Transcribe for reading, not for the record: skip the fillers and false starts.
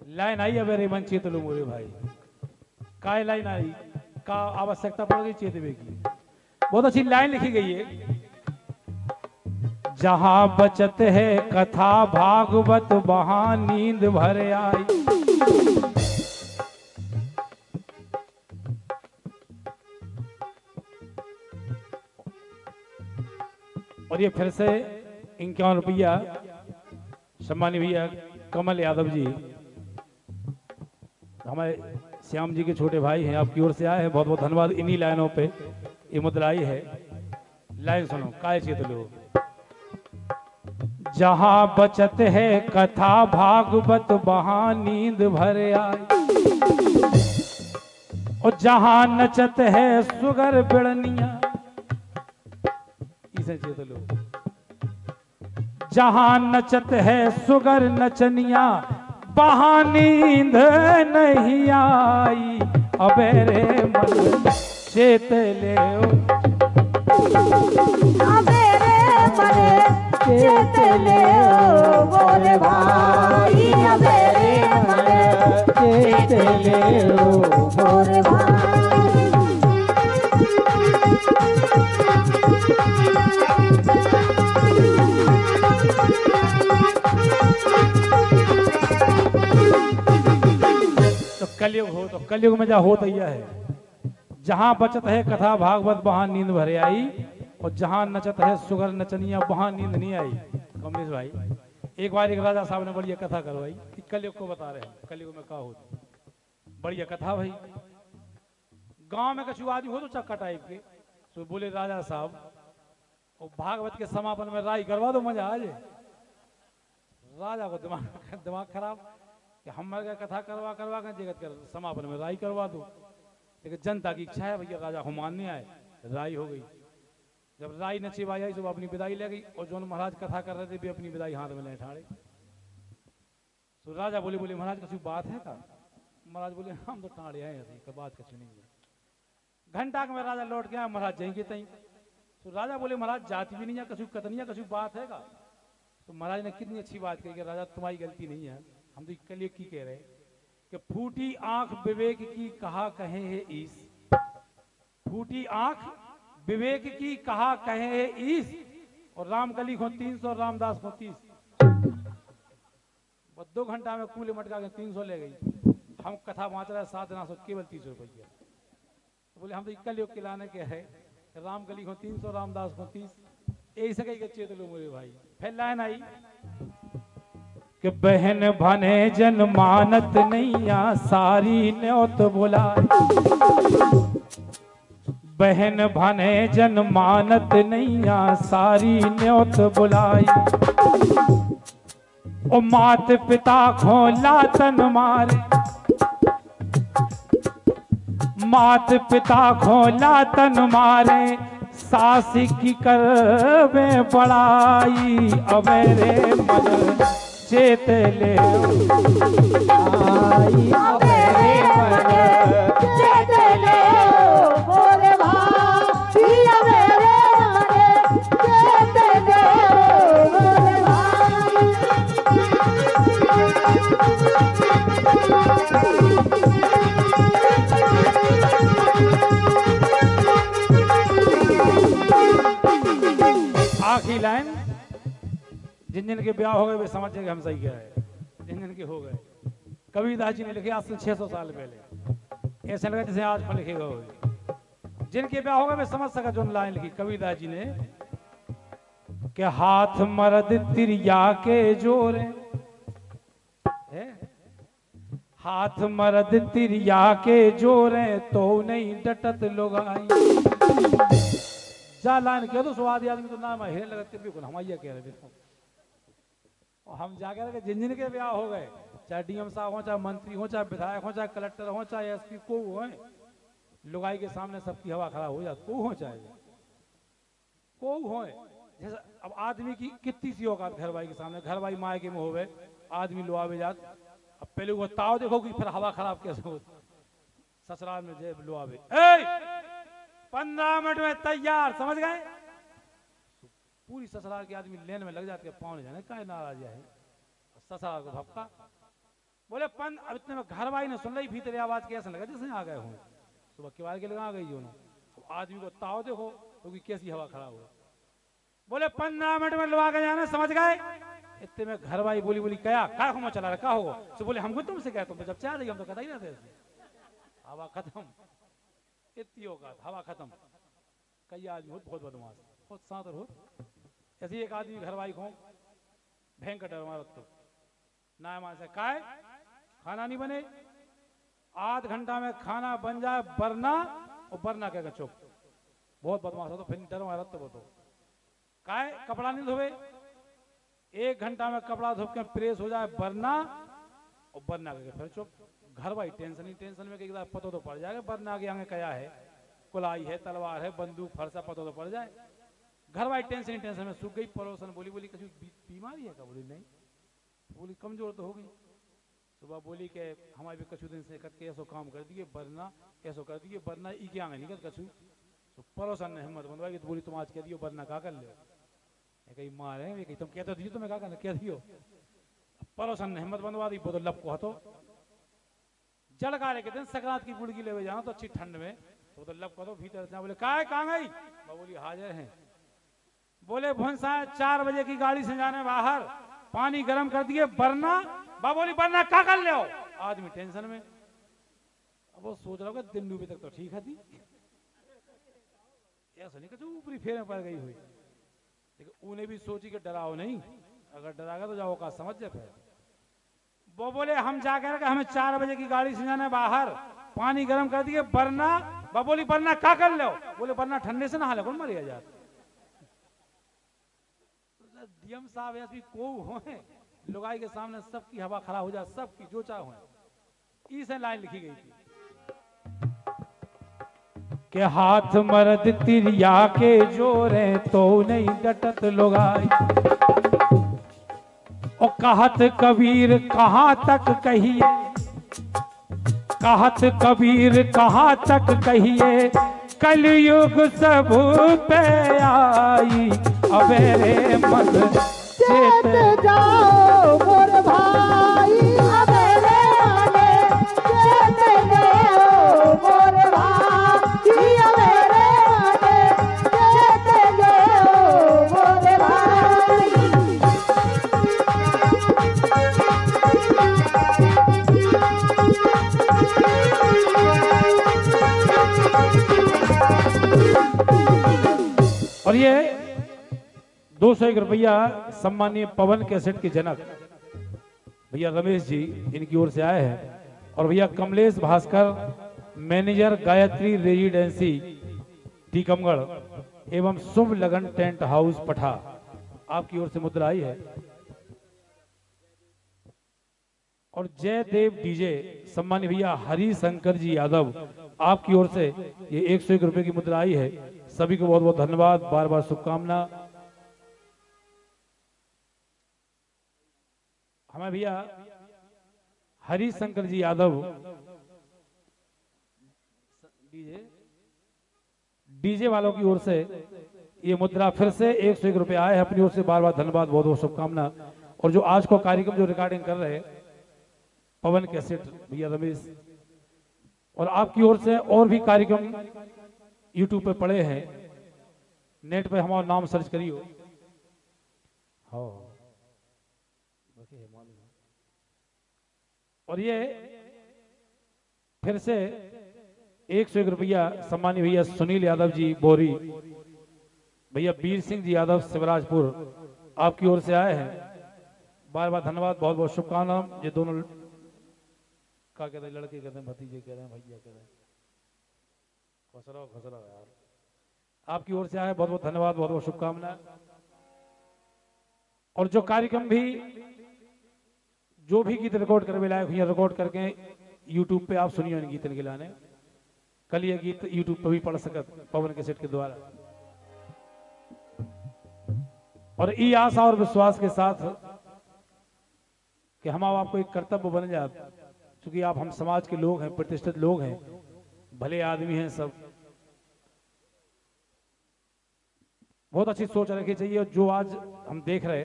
Line आई अब Ramon चेतलो मोरे भाई काय लाइन आई का आवश्यकता पड़ गई चेतवे की। बहुत अच्छी लाइन लिखी गई है। जहां बचत है कथा भागवत वहां नींद भर आई। और ये फिर से 51 रुपया सम्मानी भैया कमल यादव जी हमारे श्याम जी के छोटे भाई हैं, आपकी ओर से आए हैं, बहुत बहुत धन्यवाद। इन्हीं लाइनों पे ये मुद्राई है। लाइन सुनो काय चेत लो। जहां बचत है कथा भागवत वहां नींद भर आई। और जहां नचत है सुगर बिड़निया इसे चेत लो। जहां नचत है सुगर नचनिया वहां नींद नहीं आई। अबेरे मन चेत ले अबेरे मन चेत ले मोरे भाई। अबेरे मन चेत ले मोरे भाई। कलयुग हो तो कलयुग में जा हो तैया है। जहां बचत है कथा भागवत वहां नींद भरे आई। और जहां नचत है सुगर नचनिया वहां नींद नहीं आई। कमलेश भाई एक बार एक राजा साहब ने बढ़िया कथा करवाई कि कलयुग को बता रहे हैं कलयुग में क्या होता। बढ़िया कथा भाई। गांव में कछु आदमी हो तो चक्का टाइप के तो बोले राजा साहब और भागवत के समापन में राई करवा दो मजा आ जाए। राजा को दिमाग खराब कि हम मर गए कथा करवा करवा कर जगत कर समापन में राई करवा दो। लेकिन जनता की इच्छा है भैया राजा को मानने आए। राई हो गई। जब राई नचीबाई आई तो अपनी विदाई ले गई। और जो महाराज कथा कर रहे थे भी अपनी विदाई हाथ में ले ठाड़े। तो राजा बोले महाराज कछु बात है का। महाराज बोले हम तो टाड़े आए ऐसी बात कछु नहीं है। घंटा में राजा लौट गया महाराज जाएंगे तई। तो राजा बोले महाराज जाति भी नहीं है कछु कतनिया कछु बात है का। तो महाराज ने कितनी अच्छी बात कही कि राजा तुम्हारी गलती नहीं है। हम तो कलयुग की कह रहे कि फूटी आंख विवेक की कहा कहे है ईस। फूटी आंख विवेक की कहा कहे है ईस। और रामकली को 300 रामदास को 30। बस 2 घंटा में कूले मटका के 300 ले गई। हम कथा वाँच रहे 7 दिन केवल 30 रुपया। तो बोले हम तो कलयुग के लाने के है रामकली को 300 रामदास को 30। यही सके चेत लो मेरे भाई। फिर लाइन आई कि बहन भने जन मानत नैया सारी न्योत बुलाए। बहन भने जन मानत नैया सारी न्योत बुलाई। ओ मात पिता खो लातन मारे। मात पिता खो लातन मारे सास की करवे बड़ाई। अबेरे मन चेत ले आई। अबेरे मन चेत ले मोरे भाई। अबेरे मन चेत ले मोरे भाई। आखिरी लाइन जिन जिन के ब्याह हो गए वे समझ जाएंगे हम सही कह रहे हैं। जिन जिन के हो गए कबीरदास जी ने लिखे आज से 600 साल पहले। ऐसा लगा जैसे आज पर लिखे गए। जिनके ब्याह हो गए वे समझ सका जो लाइन लिखी कबीरदास जी ने कि हाथ मर्द तिरिया के जोरे। हाथ मर्द तिरिया के जोरे तो नहीं डटत लोगाई। जा लाइन कह दो स्वाद आदमी तो नाम हेरे लगते बिल्कुल हम आइए कह रहे। और हम जाके रहे जिन जिन के ब्याह हो गए चाहे डीएम साहब हो चाहे मंत्री हो चाहे विधायक हो चाहे कलेक्टर हो चाहे एसपी को हो लुगाई के सामने सबकी हवा खराब हो जाती। को हो चाहे को हो जैसे अब आदमी की कितनी सी औकात घर भाई के सामने। घर भाई मायके में हो गए आदमी लुआवे जात। अब पहले वो ताव देखो कि फिर हवा खराब कैसे हो। ससुराल में जे लुआवे 15 मिनट में तैयार समझ गए। पूरी ससुराल के आदमी लेन में लग जाते हैं। पाँव जाने का नाराज है ससुराल को भपका बोले पंत, अब इतने में घर वाई ने सुन रही भीतर आवाज कैसे लगा जैसे आ गए हूँ। सुबह किवाड़ के लगा आ गई जो ना, आदमी को ताव देखो क्योंकि कैसी हवा खराब हो। बोले 15 मिनट में लगा के जाना, समझ गए। इतने में घर वाई बोली बोली क्या मैं चला रखा होगा। तो बोले हमको तुमसे क्या, तुम तो जब चाह रही हम तो कहता ही रहते। हवा खत्म, इतनी होगा हवा खत्म। कई आदमी हो बहुत बदमाश, बहुत सादर हो। ऐसे एक आदमी घर वाई को भयंकर डर मारा तो ना मान से काय खाना नहीं बने, आध घंटा में खाना बन जाए वरना, और वरना क्या चुप। बहुत बदमाश हो तो फिर डर मारा तो वो काय कपड़ा नहीं धोवे, 1 घंटा में कपड़ा धो के प्रेस हो जाए वरना, और वरना क्या फिर चुप। घर भाई टेंशन ही टेंशन में कई पता तो पड़ जाएगा वरना आगे आगे क्या है, कुलाई है, तलवार है, बंदूक फरसा पता तो पड़ जाए। घर भाई टेंशन ही टेंशन में सूख गई। पड़ोसन बोली बोली कुछ बीमारी है क्या, बोली नहीं, बोली कमजोर तो हो गई। सुबह बोली के हमारे भी कछु दिन से करके ऐसो काम कर दिए वरना, ऐसो कर दिए वरना ई क्या नहीं कर कछु। तो पड़ोसन ने हिम्मत बंधवाई तो बोली तुम आज कह दियो वरना क्या कर लो। कहीं मार है कहीं तुम कहते दियो तुम्हें क्या कह दियो। पड़ोसन ने हिम्मत बंधवा दी, वो तो लब को हतो जड़कारे के दिन संक्रांत की गुड़गी ले जाओ तो अच्छी ठंड में, तो लब को भीतर से बोले कहाँ गई, बोली हाजिर है। बोले भुनसा 4 बजे की गाड़ी से जाने बाहर, पानी गर्म कर दिए वरना, बोली वरना क्या कर ले। आदमी टेंशन में, अब वो सोच रहा होगा दिन डूबे तक तो ठीक है थी, ऐसा नहीं कि ऊपरी फेरे पड़ गई हुई। लेकिन उन्हें भी सोची कि डराओ नहीं, अगर डरागा तो जाओ का समझ जाए। फिर वो बोले हम जाकर हमें 4 बजे की गाड़ी से जाना बाहर, पानी गर्म कर दिए वरना, बोली वरना क्या कर लो। बोले वरना ठंडे से नहा ले, कौन मरिया जाए। डीएम साहब ऐसी को हो लुगाई के सामने सबकी हवा खराब हो जाए, सबकी जो चाहे हो। इसे लाइन लिखी गई थी के हाथ मर्द तिरिया के जोरे तो नहीं डटत लुगाई। और कहत कबीर कहाँ तक कहिए, कहत कबीर कहाँ तक कहिए, कलयुग सब पे आई। अबेरे मन चेत जाओ मोर भाई, अबेरे आने चेत जाओ मोर भाई, अबेरे आने चेत जाओ मोर भाई। और ये 201 रुपया सम्मानीय पवन कैसेट के जनक भैया रमेश जी इनकी ओर से आए हैं। और भैया कमलेश भास्कर मैनेजर गायत्री रेजिडेंसी टीकमगढ़ एवं शुभ लगन टेंट हाउस पठा, आपकी ओर से मुद्रा आई है। और जयदेव डीजे सम्मानीय भैया हरि शंकर जी यादव, आपकी ओर से ये 101 रुपए की मुद्रा आई है। सभी को बहुत बहुत धन्यवाद, बार बार शुभकामना। हमें भैया हरि शंकर जी यादव डीजे वालों की ओर से ये मुद्रा फिर से 101 रुपए आए हैं, अपनी ओर से बार बार धन्यवाद, बहुत बहुत शुभकामना। और जो आज को कार्यक्रम जो रिकॉर्डिंग कर रहे हैं पवन कैसेट भैया रमेश, और आपकी ओर से और भी कार्यक्रम यूट्यूब पे पड़े हैं, नेट पे हमारा नाम सर्च करियो। हाँ और ये फिर से 101 रुपया सम्मानीय भैया सुनील यादव जी बोरी, भैया वीर सिंह जी यादव शिवराजपुर, आपकी ओर से आए हैं, बार बार धन्यवाद, बहुत बहुत शुभकामना। ये दोनों क्या कहते हैं, लड़के कहते हैं, भतीजे कह रहे हैं, भैया कह रहे हैं, खसरा यार, आपकी ओर से आए, बहुत बहुत धन्यवाद, बहुत बहुत शुभकामना। और जो कार्यक्रम भी जो भी गीत रिकॉर्ड करवे लायक हुई रिकॉर्ड करके यूट्यूब पे आप सुनिए गीत के लाने। कल ये गीत यूट्यूब पे भी पढ़ सकत पवन कैसेट के द्वारा। और ई आशा और विश्वास के साथ कि हम आपको एक कर्तव्य बन जाए, क्योंकि आप हम समाज के लोग हैं, प्रतिष्ठित लोग हैं, भले आदमी हैं, सब बहुत अच्छी सोच रखनी चाहिए। जो आज हम देख रहे हैं